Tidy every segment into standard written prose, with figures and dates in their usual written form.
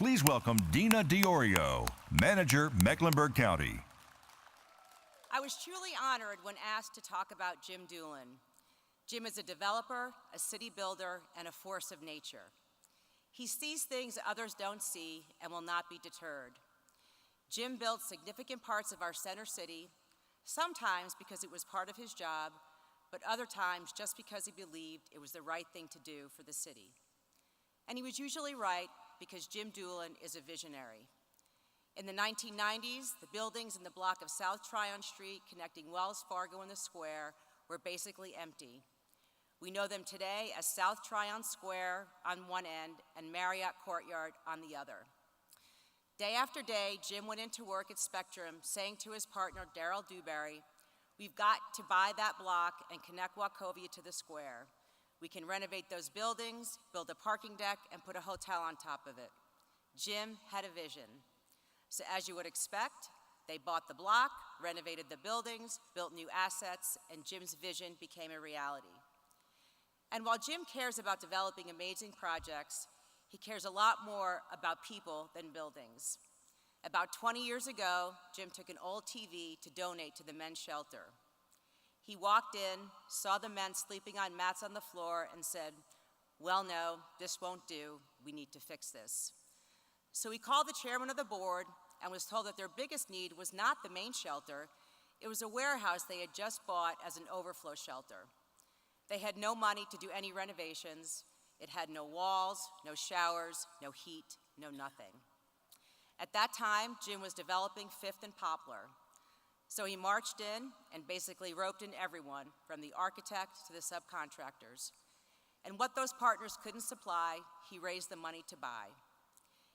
Please welcome Dina Diorio, Manager, Mecklenburg County. I was truly honored when asked to talk about Jim Dulin. Jim is a developer, a city builder, and a force of nature. He sees things others don't see and will not be deterred. Jim built significant parts of our center city, sometimes because it was part of his job, but other times just because he believed it was the right thing to do for the city. And he was usually right because Jim Dulin is a visionary. In the 1990s, the buildings in the block of South Tryon Street connecting Wells Fargo and the Square were basically empty. We know them today as South Tryon Square on one end and Marriott Courtyard on the other. Day after day, Jim went into work at Spectrum saying to his partner, Darrell Dewberry, "We've got to buy that block and connect Wachovia to the square. We can renovate those buildings, build a parking deck, and put a hotel on top of it." Jim had a vision. So as you would expect, they bought the block, renovated the buildings, built new assets, and Jim's vision became a reality. And while Jim cares about developing amazing projects, he cares a lot more about people than buildings. About 20 years ago, Jim took an old TV to donate to the men's shelter. He walked in, saw the men sleeping on mats on the floor, and said, "Well, no, this won't do. We need to fix this." So he called the chairman of the board and was told that their biggest need was not the main shelter. It was a warehouse they had just bought as an overflow shelter. They had no money to do any renovations. It had no walls, no showers, no heat, no nothing. At that time, Jim was developing Fifth and Poplar. So he marched in and basically roped in everyone, from the architect to the subcontractors. And what those partners couldn't supply, he raised the money to buy.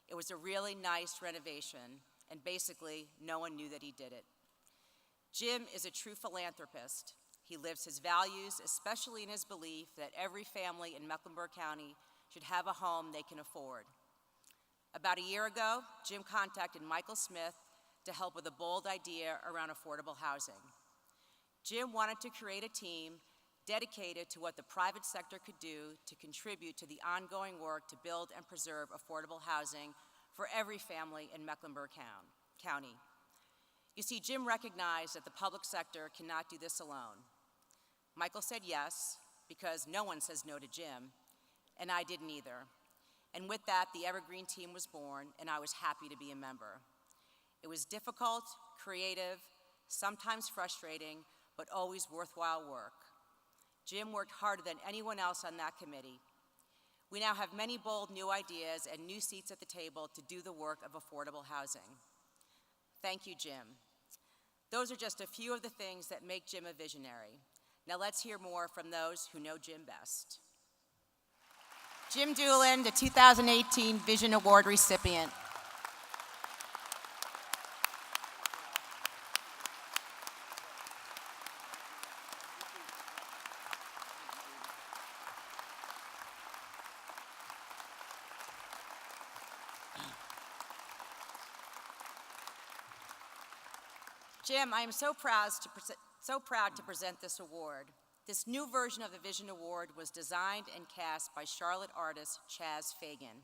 It was a really nice renovation, and basically, no one knew that he did it. Jim is a true philanthropist. He lives his values, especially in his belief that every family in Mecklenburg County should have a home they can afford. About a year ago, Jim contacted Michael Smith to help with a bold idea around affordable housing. Jim wanted to create a team dedicated to what the private sector could do to contribute to the ongoing work to build and preserve affordable housing for every family in Mecklenburg County. You see, Jim recognized that the public sector cannot do this alone. Michael said yes, because no one says no to Jim, and I didn't either. And with that, the Evergreen team was born, and I was happy to be a member. It was difficult, creative, sometimes frustrating, but always worthwhile work. Jim worked harder than anyone else on that committee. We now have many bold new ideas and new seats at the table to do the work of affordable housing. Thank you, Jim. Those are just a few of the things that make Jim a visionary. Now let's hear more from those who know Jim best. Jim Dulin, the 2018 Vision Award recipient. Jim, I am so proud to present this award. This new version of the Vision Award was designed and cast by Charlotte artist Chaz Fagan.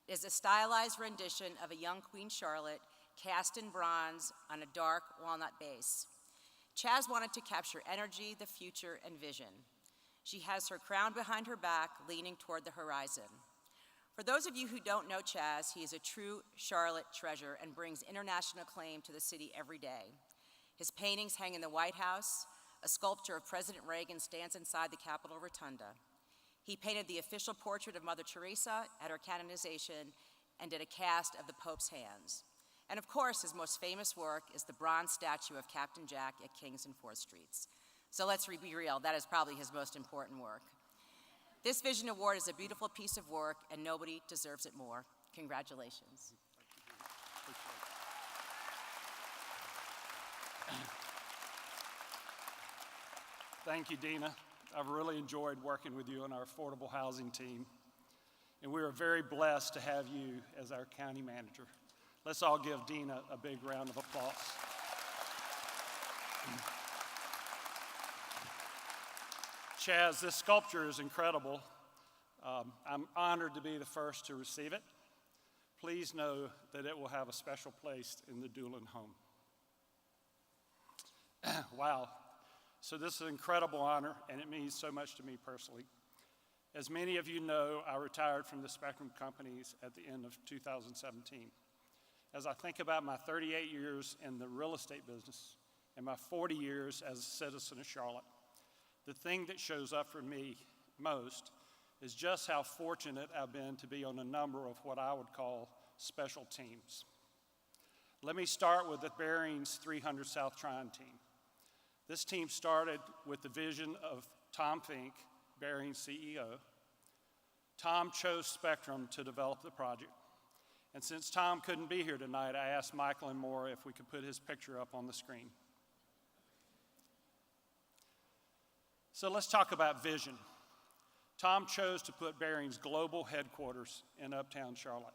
It is a stylized rendition of a young Queen Charlotte cast in bronze on a dark walnut base. Chaz wanted to capture energy, the future, and vision. She has her crown behind her back, leaning toward the horizon. For those of you who don't know Chaz, he is a true Charlotte treasure and brings international acclaim to the city every day. His paintings hang in the White House. A sculpture of President Reagan stands inside the Capitol Rotunda. He painted the official portrait of Mother Teresa at her canonization and did a cast of the Pope's hands. And of course, his most famous work is the bronze statue of Captain Jack at Kings and 4th Streets. So let's be real, that is probably his most important work. This Vision Award is a beautiful piece of work, and nobody deserves it more. Congratulations. Thank you, Dina. I've really enjoyed working with you on our affordable housing team, and we are very blessed to have you as our county manager. Let's all give Dina a big round of applause. Chaz, this sculpture is incredible. I'm honored to be the first to receive it. please know that it will have a special place in the Dulin home. Wow. So this is an incredible honor, and it means so much to me personally. As many of you know, I retired from the Spectrum companies at the end of 2017. As I think about my 38 years in the real estate business and my 40 years as a citizen of Charlotte, the thing that shows up for me most is just how fortunate I've been to be on a number of what I would call special teams. Let me start with the Barings 300 South Tryon team. This team started with the vision of Tom Fink, Barings CEO. Tom chose Spectrum to develop the project. And since Tom couldn't be here tonight, I asked Michael and Maura if we could put his picture up on the screen. So let's talk about vision. Tom chose to put Barings' global headquarters in Uptown Charlotte.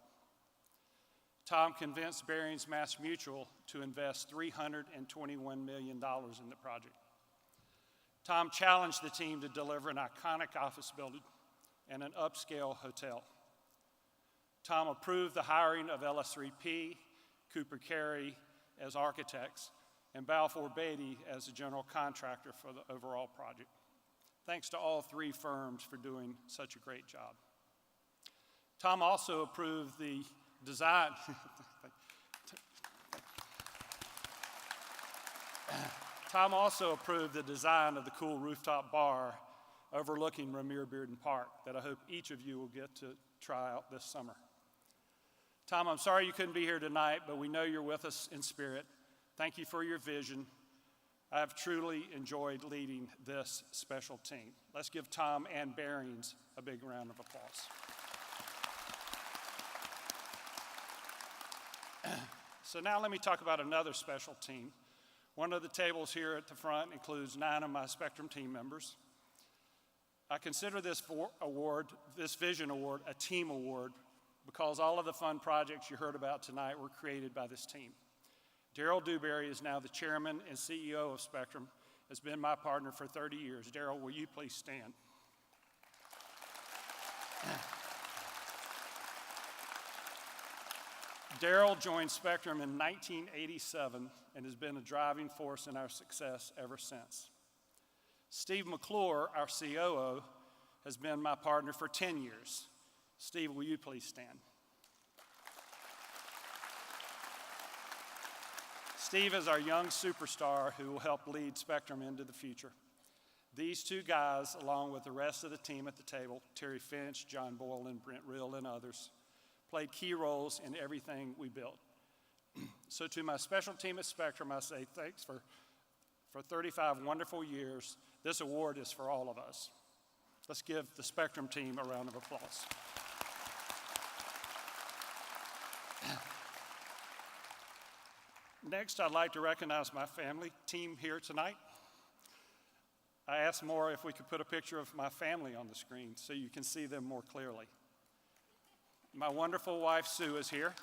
Tom convinced Barings Mass Mutual to invest $321 million in the project. Tom challenged the team to deliver an iconic office building and an upscale hotel. Tom approved the hiring of LS3P, Cooper Carey as architects, and Balfour Beatty as the general contractor for the overall project. Thanks to all three firms for doing such a great job. Tom also approved the design. Tom also approved the design of the cool rooftop bar overlooking Ramir Bearden Park that I hope each of you will get to try out this summer. Tom, I'm sorry you couldn't be here tonight, but we know you're with us in spirit. Thank you for your vision. I have truly enjoyed leading this special team. Let's give Tom and Barings a big round of applause. So now let me talk about another special team. One of the tables here at the front includes 9 of my Spectrum team members. I consider this Vision Award, a team award because all of the fun projects you heard about tonight were created by this team. Daryl Dewberry is now the chairman and CEO of Spectrum, has been my partner for 30 years. Daryl, will you please stand? Daryl joined Spectrum in 1987 and has been a driving force in our success ever since. Steve McClure, our COO, has been my partner for 10 years. Steve, will you please stand? Steve is our young superstar who will help lead Spectrum into the future. These two guys, along with the rest of the team at the table, Terry Finch, John Boylan, Brent Rill, and others, played key roles in everything we built. So to my special team at Spectrum, I say thanks for 35 wonderful years. This award is for all of us. Let's give the Spectrum team a round of applause. Next, I'd like to recognize my family team here tonight. I asked Maura if we could put a picture of my family on the screen so you can see them more clearly. My wonderful wife, Sue, is here.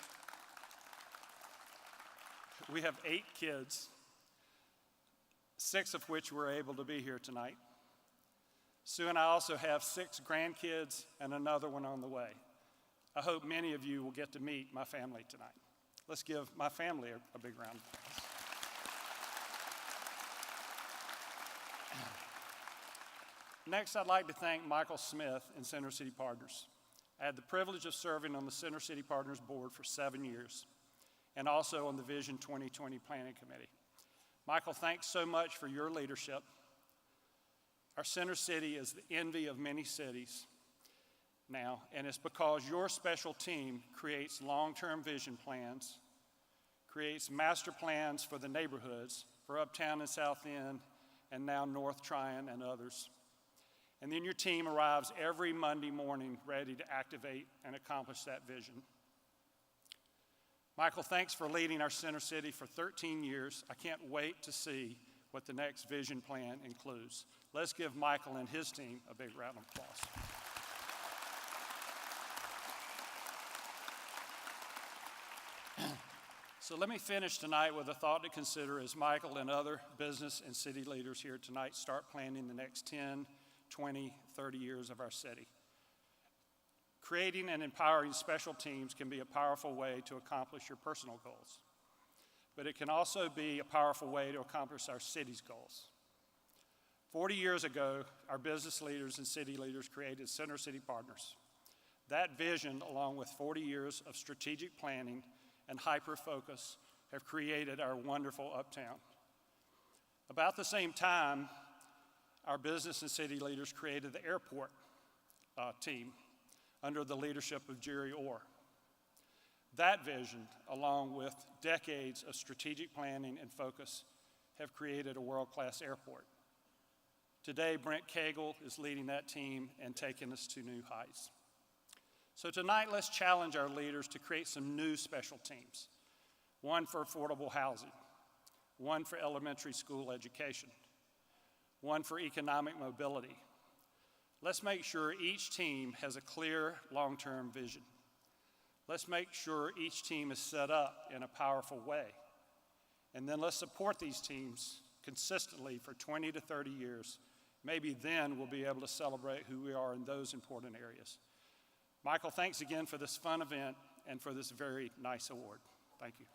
We have 8 kids, 6 of which were able to be here tonight. Sue and I also have 6 grandkids and another one on the way. I hope many of you will get to meet my family tonight. Let's give my family a big round of applause. Next, I'd like to thank Michael Smith and Center City Partners. I had the privilege of serving on the Center City Partners board for 7 years and also on the Vision 2020 Planning Committee. Michael, thanks so much for your leadership. Our Center City is the envy of many cities now, and it's because your special team creates long-term vision plans, creates master plans for the neighborhoods, for Uptown and South End, and now North Tryon and others. And then your team arrives every Monday morning ready to activate and accomplish that vision. Michael, thanks for leading our Center City for 13 years. I can't wait to see what the next vision plan includes. Let's give Michael and his team a big round of applause. So let me finish tonight with a thought to consider as Michael and other business and city leaders here tonight start planning the next 10, 20, 30 years of our city. Creating and empowering special teams can be a powerful way to accomplish your personal goals, but it can also be a powerful way to accomplish our city's goals. 40 years ago, our business leaders and city leaders created Center City Partners. That vision, along with 40 years of strategic planning and hyper-focus, have created our wonderful uptown. About the same time, our business and city leaders created the airport team under the leadership of Jerry Orr. That vision, along with decades of strategic planning and focus, have created a world-class airport. Today, Brent Cagle is leading that team and taking us to new heights. So tonight, let's challenge our leaders to create some new special teams. One for affordable housing, one for elementary school education, one for economic mobility. Let's make sure each team has a clear long-term vision. Let's make sure each team is set up in a powerful way. And then let's support these teams consistently for 20 to 30 years. Maybe then we'll be able to celebrate who we are in those important areas. Michael, thanks again for this fun event and for this very nice award. Thank you.